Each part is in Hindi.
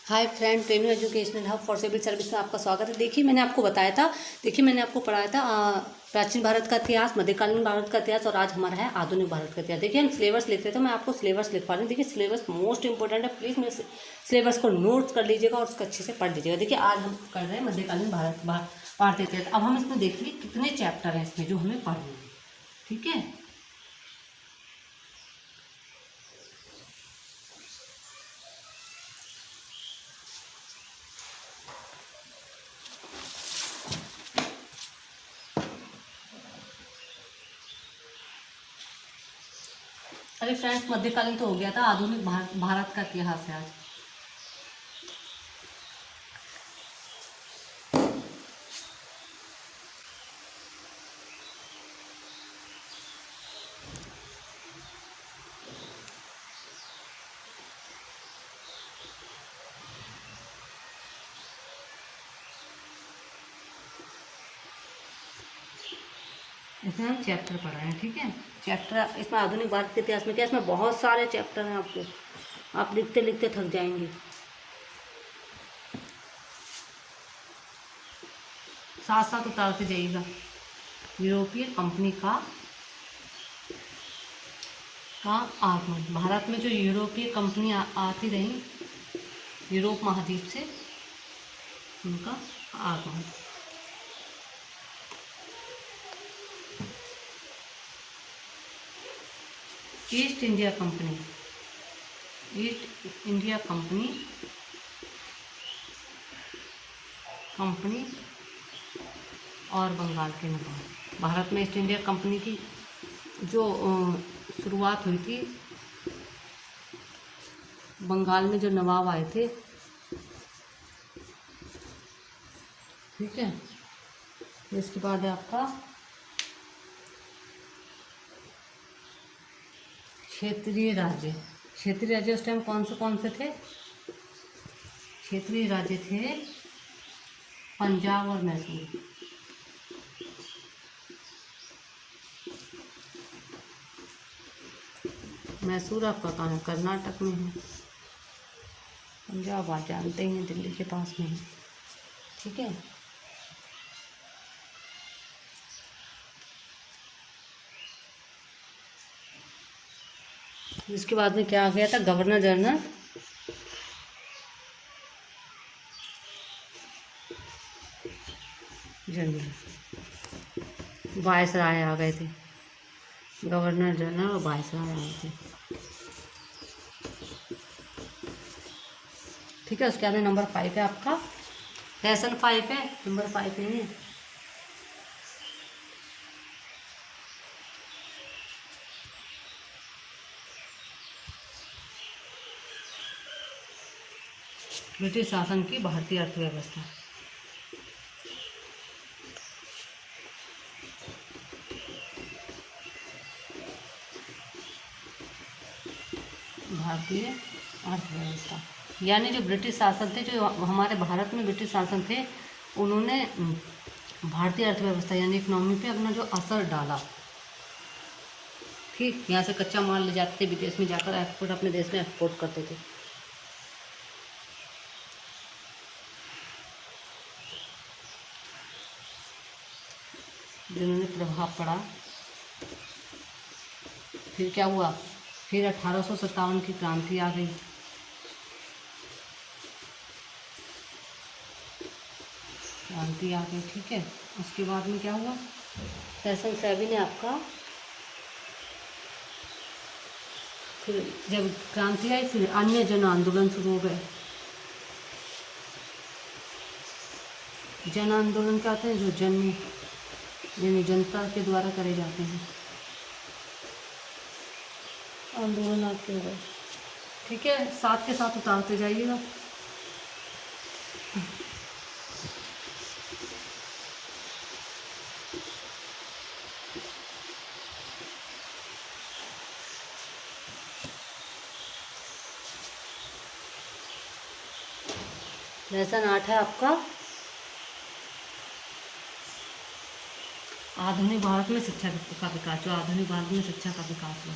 Hi friend, training educational hub for civil service में आपका स्वागत है। देखिए मैंने आपको बताया था, मैंने आपको पढ़ाया था प्राचीन भारत का इतिहास, मध्यकालीन भारत का इतिहास और आज हमारा है आधुनिक भारत का इतिहास। देखिए हम सिलेबस लिखते थे, मैं आपको सिलेबस लिखवा रही हूँ। देखिए सिलेबस मोस्ट इंपॉर्टेंट है, प्लीज़ मेरे सिलेबस को नोट कर लीजिएगा और उसको अच्छे से पढ़ लीजिएगा। देखिए आज हम कर रहे हैं मध्यकालीन भारत इतिहास। अब हम इसमें देखिए कितने चैप्टर हैं इसमें जो हमें पढ़ने हैं, ठीक है। अरे फ्रेंड्स, मध्यकालीन तो हो गया था, आधुनिक भारत का इतिहास है आज। इसमें हम चैप्टर पढ़ रहे हैं, ठीक है। चैप्टर इसमें आधुनिक भारत के इतिहास में क्या, इसमें बहुत सारे चैप्टर हैं। आप लिखते लिखते थक जाएंगे। साथ साथ उतारते जाइएगा। यूरोपीय कंपनी का आगमन, भारत में जो यूरोपीय कंपनी आती रही यूरोप महाद्वीप से, उनका आगमन। ईस्ट इंडिया कंपनी और बंगाल के नवाब। भारत में ईस्ट इंडिया कंपनी की जो शुरुआत हुई थी, बंगाल में जो नवाब आए थे, ठीक है। इसके बाद है आपका क्षेत्रीय राज्य। क्षेत्रीय राज्य उस टाइम कौन से थे? क्षेत्रीय राज्य थे पंजाब और मैसूर। मैसूर आपका कहाँ है? कर्नाटक में है। पंजाब आप जानते ही हैं, दिल्ली के पास में है, ठीक है। इसके बाद में क्या आ गया था? गवर्नर जनरल वायसराय आ गए थे। गवर्नर जनरल और वायसराय आए थे, ठीक है। उसके बाद नंबर 5 है आपका लेसन 5 है, नंबर 5 नहीं है। ब्रिटिश शासन की भारतीय अर्थव्यवस्था। भारतीय अर्थव्यवस्था यानी जो ब्रिटिश शासन थे, जो हमारे भारत में ब्रिटिश शासन थे, उन्होंने भारतीय अर्थव्यवस्था यानी इकोनॉमी पे अपना जो असर डाला, ठीक। यहाँ से कच्चा माल ले जाते थे, विदेश में जाकर एक्सपोर्ट, अपने देश में एक्सपोर्ट करते थे। जिन्होंने प्रभाव पड़ा। फिर क्या हुआ? फिर 1857 की क्रांति आ गई। ठीक है। उसके बाद में क्या हुआ? सेशन 7 ने आपका, फिर जब क्रांति आई, फिर अन्य जन आंदोलन शुरू हो गए। जन आंदोलन क्या होते हैं? जो जनता के द्वारा करे जाते हैं आंदोलन आपके हो गए, ठीक है। साथ के साथ उतारते जाइएगा। लेसन 8 है आपका आधुनिक भारत में शिक्षा का विकास। जो आधुनिक भारत में शिक्षा का विकास हुआ।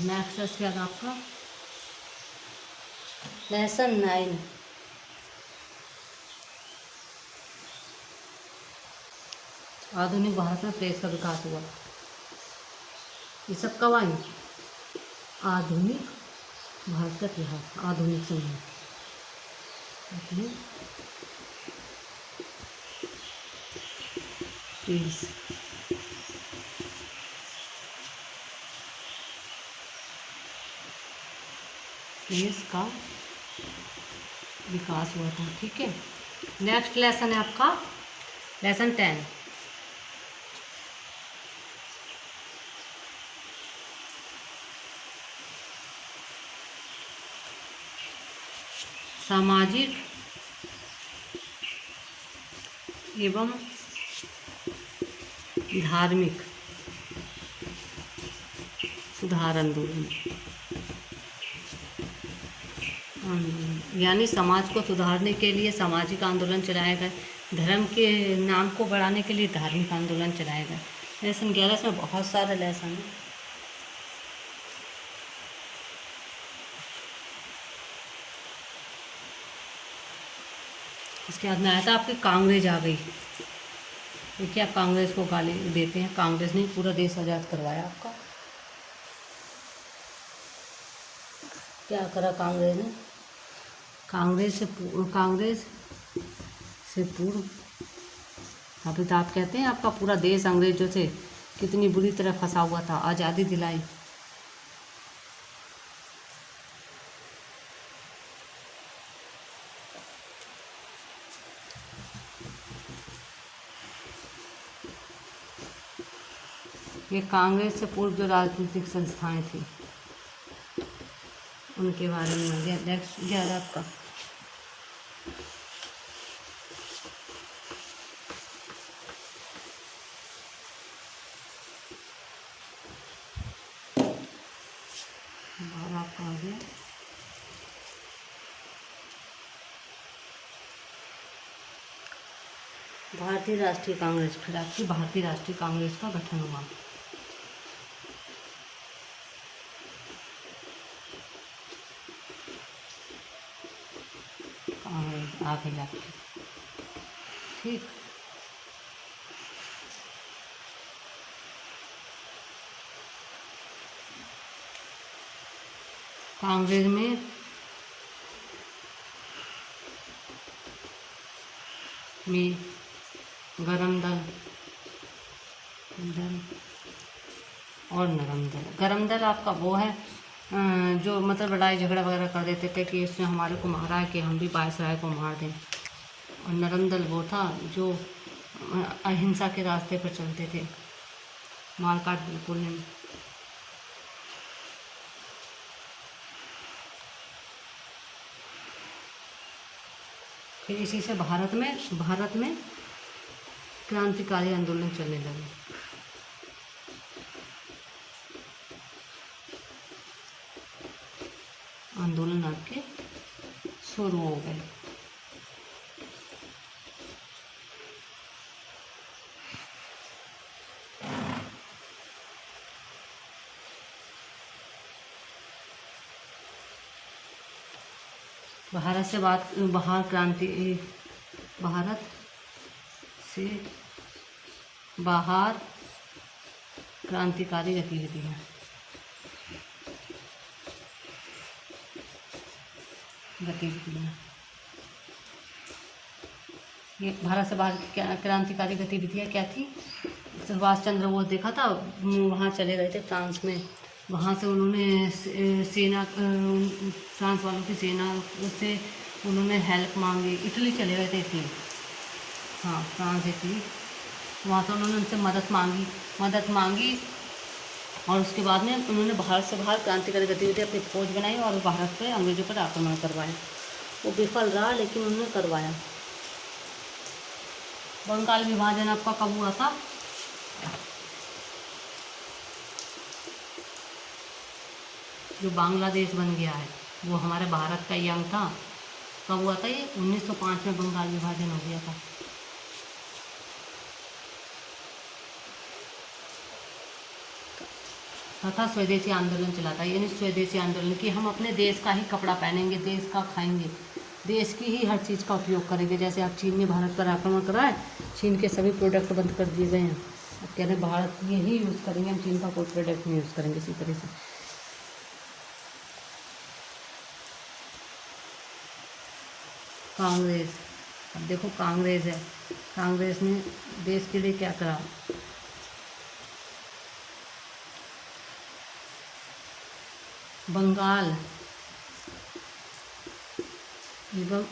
नेक्स्ट है इसके बाद आपका लेसन 9, आधुनिक भारत में प्रेस का विकास हुआ। ये सब कब आई? आधुनिक भारत का इतिहास, आधुनिक समय, प्रेस प्रेस का विकास हुआ था। ठीक है, नेक्स्ट लेसन है आपका लेसन 10, सामाजिक एवं धार्मिक सुधार आंदोलन। यानी समाज को सुधारने के लिए सामाजिक आंदोलन चलाए गए, धर्म के नाम को बढ़ाने के लिए धार्मिक आंदोलन चलाए गए। लेसन 11 में बहुत सारे लेसन हैं। इसके बाद में आया था आपकी कांग्रेस आ गई। देखिए, आप कांग्रेस को गाली देते हैं, कांग्रेस ने पूरा देश आज़ाद करवाया आपका। क्या करा कांग्रेस ने? कांग्रेस से पूर्व अभी तो आप कहते हैं आपका पूरा देश अंग्रेजों से कितनी बुरी तरह फंसा हुआ था, आज़ादी दिलाई। ये कांग्रेस से पूर्व जो राजनीतिक संस्थाएं थी उनके बारे में हो गया। नेक्स्ट 11 आपका आपका हो गया भारतीय राष्ट्रीय कांग्रेस। फिर आपकी भारतीय राष्ट्रीय कांग्रेस का गठन हुआ। कांग्रेस आ गई आपकी। ठीक, कांग्रेस में गरम दल और नरम दल। गरम दल आपका वो है जो मतलब लड़ाई झगड़ा वगैरह कर देते थे कि इसने हमारे को मारा है कि हम भी वायसराय को मार दें। और नरम दल वो था जो अहिंसा के रास्ते पर चलते थे, मारकाट बिल्कुल नहीं। फिर इसी से भारत में क्रांतिकारी आंदोलन चलने लगे। आंदोलन आपके शुरू हो गए। भारत से बाहर क्रांतिकारी गतिविधियाँ। ये भारत से बाहर क्रांतिकारी गतिविधियाँ क्या थी? सुभाष चंद्र बोस देखा था, वहाँ चले गए थे फ्रांस में। वहाँ से उन्होंने फ्रांस वालों की सेना से उन्होंने हेल्प मांगी। इटली चले गए थे, इटली, हाँ फ्रांस इटली। वहाँ से उन्होंने उनसे मदद मांगी और उसके बाद में उन्होंने भारत से बाहर क्रांतिकारी गतिविधि अपनी फौज बनाई और भारत पे अंग्रेजों पर आक्रमण करवाया। वो विफल रहा लेकिन उन्होंने करवाया। बंगाल विभाजन आपका कब हुआ था? जो बांग्लादेश बन गया है वो हमारे भारत का ही अंग था। कब हुआ था ये? 1905 में बंगाल विभाजन हो गया था। तथा स्वदेशी आंदोलन चला था, यानी स्वदेशी आंदोलन कि हम अपने देश का ही कपड़ा पहनेंगे, देश का खाएंगे, देश की ही हर चीज़ का उपयोग करेंगे। जैसे अब चीन ने भारत पर आक्रमण करा है, चीन के सभी प्रोडक्ट बंद कर दिए गए हैं। अब कह रहे हैं भारत ये ही यूज़ करेंगे, हम चीन का कोई प्रोडक्ट नहीं यूज़ करेंगे इसी तरह से। कांग्रेस, अब देखो कांग्रेस है, कांग्रेस ने देश के लिए क्या करा। बंगाल एवं